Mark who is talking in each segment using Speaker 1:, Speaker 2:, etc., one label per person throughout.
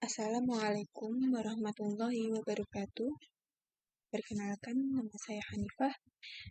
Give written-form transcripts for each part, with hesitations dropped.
Speaker 1: Assalamualaikum warahmatullahi wabarakatuh. Perkenalkan, nama saya Hanifah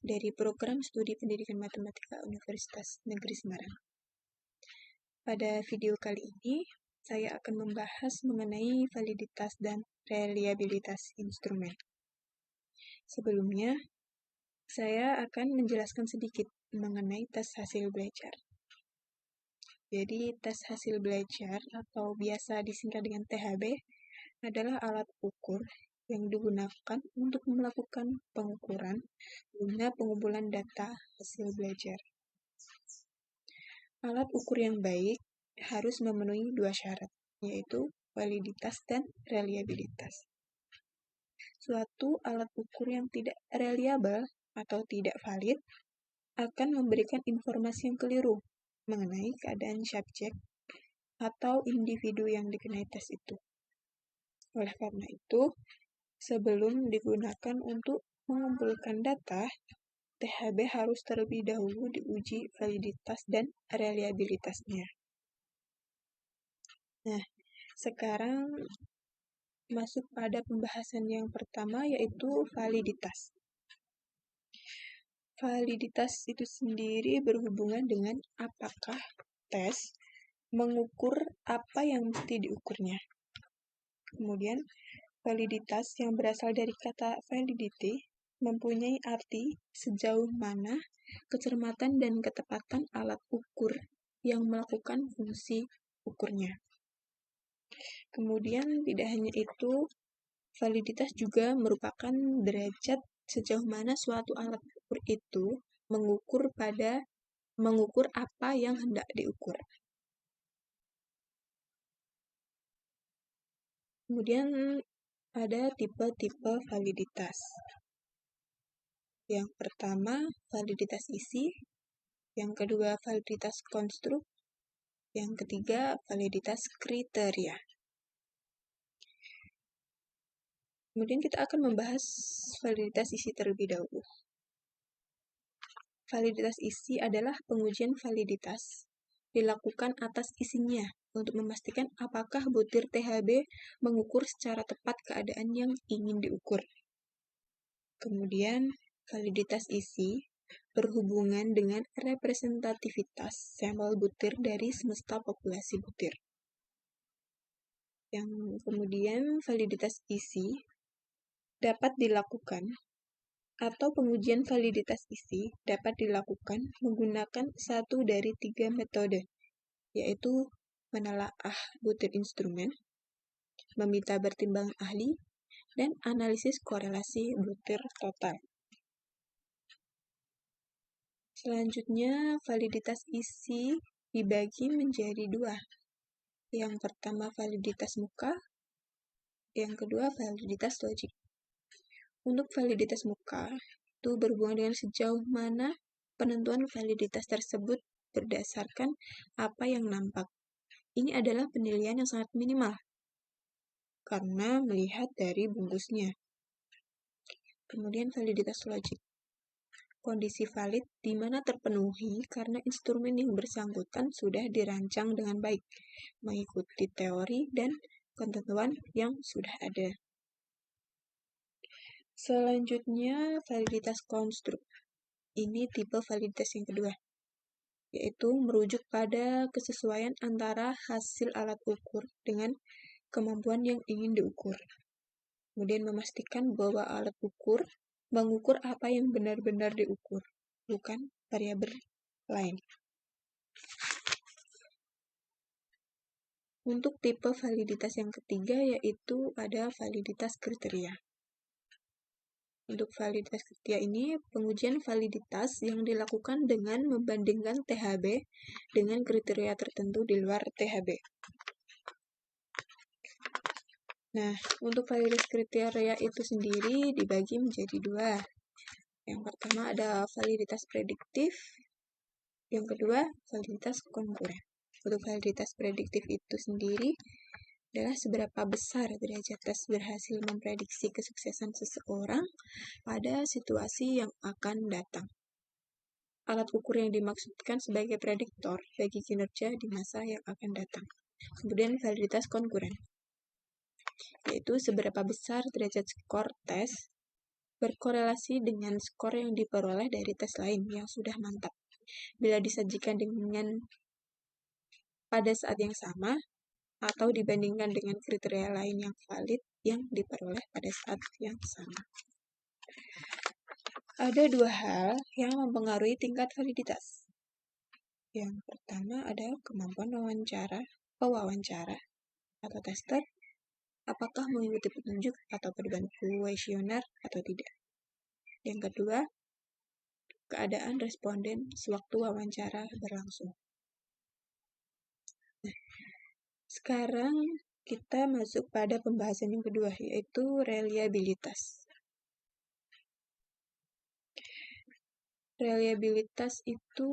Speaker 1: dari Program Studi Pendidikan Matematika Universitas Negeri Semarang. Pada video kali ini, saya akan membahas mengenai validitas dan reliabilitas instrumen. Sebelumnya, saya akan menjelaskan sedikit mengenai tes hasil belajar. Jadi, tes hasil belajar atau biasa disingkat dengan THB adalah alat ukur yang digunakan untuk melakukan pengukuran guna pengumpulan data hasil belajar. Alat ukur yang baik harus memenuhi dua syarat, yaitu validitas dan reliabilitas. Suatu alat ukur yang tidak reliable atau tidak valid akan memberikan informasi yang keliru mengenai keadaan subjek atau individu yang dikenai tes itu. Oleh karena itu, sebelum digunakan untuk mengumpulkan data, THB harus terlebih dahulu diuji validitas dan reliabilitasnya. Nah, sekarang masuk pada pembahasan yang pertama, yaitu validitas. Validitas itu sendiri berhubungan dengan apakah tes mengukur apa yang mesti diukurnya. Kemudian, validitas yang berasal dari kata validity mempunyai arti sejauh mana kecermatan dan ketepatan alat ukur yang melakukan fungsi ukurnya. Kemudian, tidak hanya itu, validitas juga merupakan derajat sejauh mana suatu alat ukur itu mengukur apa yang hendak diukur. Kemudian ada tipe-tipe validitas. Yang pertama, validitas isi. Yang kedua, validitas konstruk. Yang ketiga, validitas kriteria. Kemudian kita akan membahas validitas isi terlebih dahulu. Validitas isi adalah pengujian validitas dilakukan atas isinya untuk memastikan apakah butir THB mengukur secara tepat keadaan yang ingin diukur. Kemudian, validitas isi berhubungan dengan representativitas sampel butir dari semesta populasi butir. Yang kemudian, validitas isi dapat dilakukan atau pengujian validitas isi dapat dilakukan menggunakan satu dari 3 metode, yaitu menelaah butir instrumen, meminta pertimbangan ahli, dan analisis korelasi butir total. Selanjutnya, validitas isi dibagi menjadi dua. Yang pertama, validitas muka. Yang kedua, validitas logik. Untuk validitas muka, itu berhubungan dengan sejauh mana penentuan validitas tersebut berdasarkan apa yang nampak. Ini adalah penilaian yang sangat minimal, karena melihat dari bungkusnya. Kemudian validitas logik. Kondisi valid di mana terpenuhi karena instrumen yang bersangkutan sudah dirancang dengan baik, mengikuti teori dan ketentuan yang sudah ada. Selanjutnya, validitas konstruk. Ini tipe validitas yang kedua, yaitu merujuk pada kesesuaian antara hasil alat ukur dengan kemampuan yang ingin diukur. Kemudian memastikan bahwa alat ukur mengukur apa yang benar-benar diukur, bukan variabel lain. Untuk tipe validitas yang ketiga, yaitu ada validitas kriteria. Untuk validitas kriteria ini, pengujian validitas yang dilakukan dengan membandingkan THB dengan kriteria tertentu di luar THB. Nah, untuk validitas kriteria itu sendiri dibagi menjadi dua. Yang pertama ada validitas prediktif, yang kedua validitas konkuren. Untuk validitas prediktif itu sendiri adalah seberapa besar derajat tes berhasil memprediksi kesuksesan seseorang pada situasi yang akan datang. Alat ukur yang dimaksudkan sebagai prediktor bagi kinerja di masa yang akan datang. Kemudian validitas konkuren. yaitu seberapa besar derajat skor tes berkorelasi dengan skor yang diperoleh dari tes lain yang sudah mantap bila disajikan dengan pada saat yang sama atau dibandingkan dengan kriteria lain yang valid yang diperoleh pada saat yang sama. Ada dua hal yang mempengaruhi tingkat validitas. Yang pertama ada kemampuan pewawancara atau tester, apakah mengikuti petunjuk atau pedoman kuesioner atau tidak. Yang kedua, keadaan responden sewaktu wawancara berlangsung. Nah, sekarang kita masuk pada pembahasan yang kedua, yaitu reliabilitas. Reliabilitas itu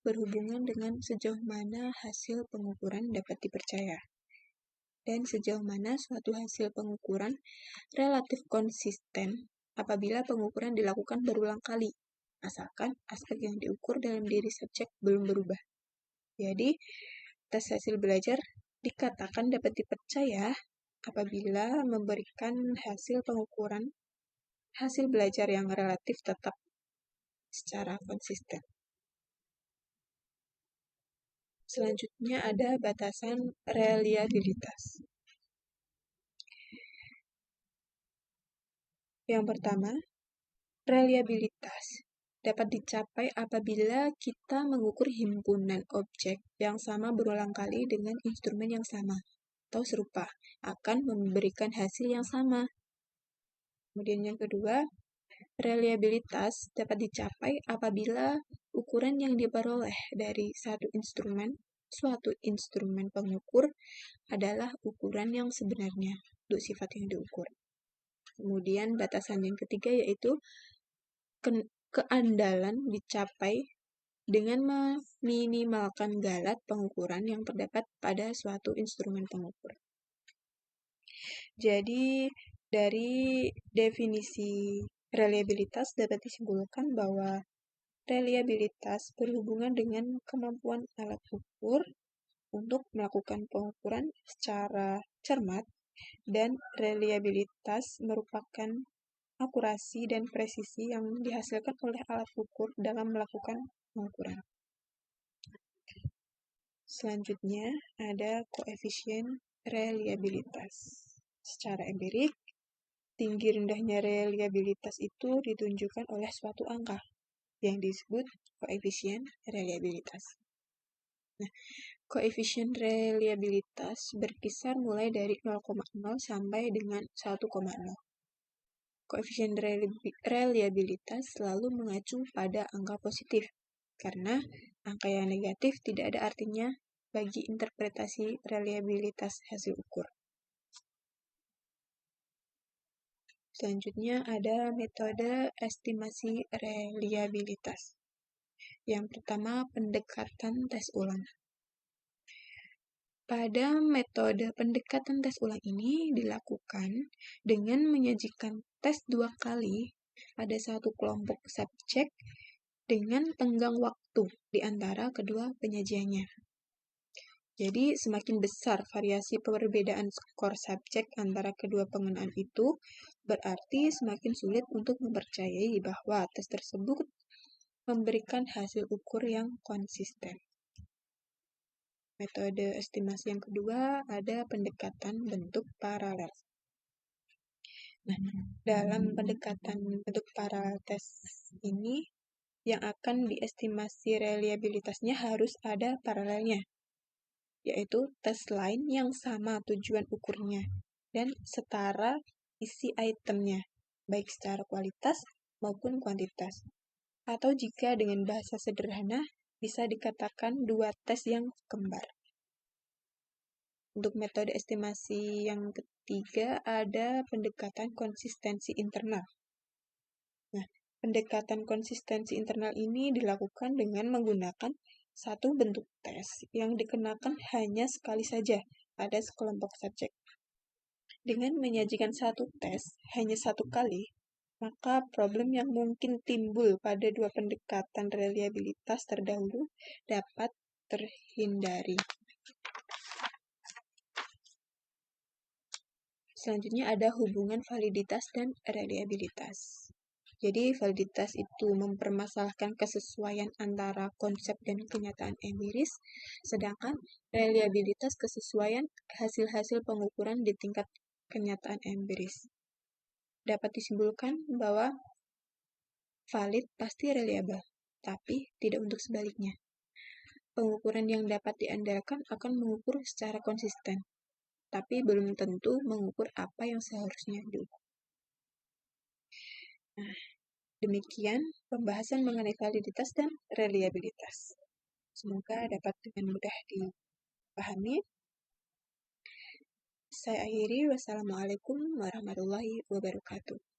Speaker 1: berhubungan dengan sejauh mana hasil pengukuran dapat dipercaya dan sejauh mana suatu hasil pengukuran relatif konsisten apabila pengukuran dilakukan berulang kali, asalkan aspek yang diukur dalam diri subjek belum berubah. Jadi, tes hasil belajar dikatakan dapat dipercaya apabila memberikan hasil pengukuran hasil belajar yang relatif tetap secara konsisten. Selanjutnya ada batasan reliabilitas. Yang pertama, reliabilitas dapat dicapai apabila kita mengukur himpunan objek yang sama berulang kali dengan instrumen yang sama atau serupa akan memberikan hasil yang sama. Kemudian yang kedua, reliabilitas dapat dicapai apabila ukuran yang diperoleh dari suatu instrumen pengukur adalah ukuran yang sebenarnya untuk sifat yang diukur. Kemudian batasan yang ketiga yaitu keandalan dicapai dengan meminimalkan galat pengukuran yang terdapat pada suatu instrumen pengukur. Jadi, dari definisi reliabilitas dapat disimpulkan bahwa reliabilitas berhubungan dengan kemampuan alat ukur untuk melakukan pengukuran secara cermat, dan reliabilitas merupakan akurasi dan presisi yang dihasilkan oleh alat ukur dalam melakukan pengukuran. Selanjutnya ada koefisien reliabilitas. Secara empirik, tinggi rendahnya reliabilitas itu ditunjukkan oleh suatu angka yang disebut koefisien reliabilitas. Nah, koefisien reliabilitas berkisar mulai dari 0,0 sampai dengan 1,0. Koefisien reliabilitas selalu mengacu pada angka positif, karena angka yang negatif tidak ada artinya bagi interpretasi reliabilitas hasil ukur. Selanjutnya ada metode estimasi reliabilitas. Yang pertama, pendekatan tes ulang. Pada metode pendekatan tes ulang ini dilakukan dengan menyajikan tes 2 kali pada satu kelompok subjek dengan tenggang waktu di antara kedua penyajiannya. Jadi, semakin besar variasi perbedaan skor subjek antara kedua pengenaan itu, berarti semakin sulit untuk mempercayai bahwa tes tersebut memberikan hasil ukur yang konsisten. Metode estimasi yang kedua ada pendekatan bentuk paralel. Nah, dalam pendekatan bentuk paralel tes ini, yang akan diestimasi reliabilitasnya harus ada paralelnya, yaitu tes lain yang sama tujuan ukurnya dan setara isi itemnya, baik secara kualitas maupun kuantitas. Atau jika dengan bahasa sederhana, bisa dikatakan dua tes yang kembar. Untuk metode estimasi yang ketiga ada pendekatan konsistensi internal. Nah, pendekatan konsistensi internal ini dilakukan dengan menggunakan satu bentuk tes yang dikenakan hanya sekali saja pada sekelompok subjek. Dengan menyajikan satu tes hanya satu kali, maka problem yang mungkin timbul pada dua pendekatan reliabilitas terdahulu dapat terhindari. Selanjutnya ada hubungan validitas dan reliabilitas. Jadi validitas itu mempermasalahkan kesesuaian antara konsep dan kenyataan empiris, sedangkan reliabilitas kesesuaian hasil-hasil pengukuran di tingkat kenyataan empiris. Dapat disimpulkan bahwa valid pasti reliable, tapi tidak untuk sebaliknya. Pengukuran yang dapat diandalkan akan mengukur secara konsisten, tapi belum tentu mengukur apa yang seharusnya diukur. Nah, demikian pembahasan mengenai validitas dan reliabilitas. Semoga dapat dengan mudah dipahami. Saya akhiri, wassalamualaikum warahmatullahi wabarakatuh.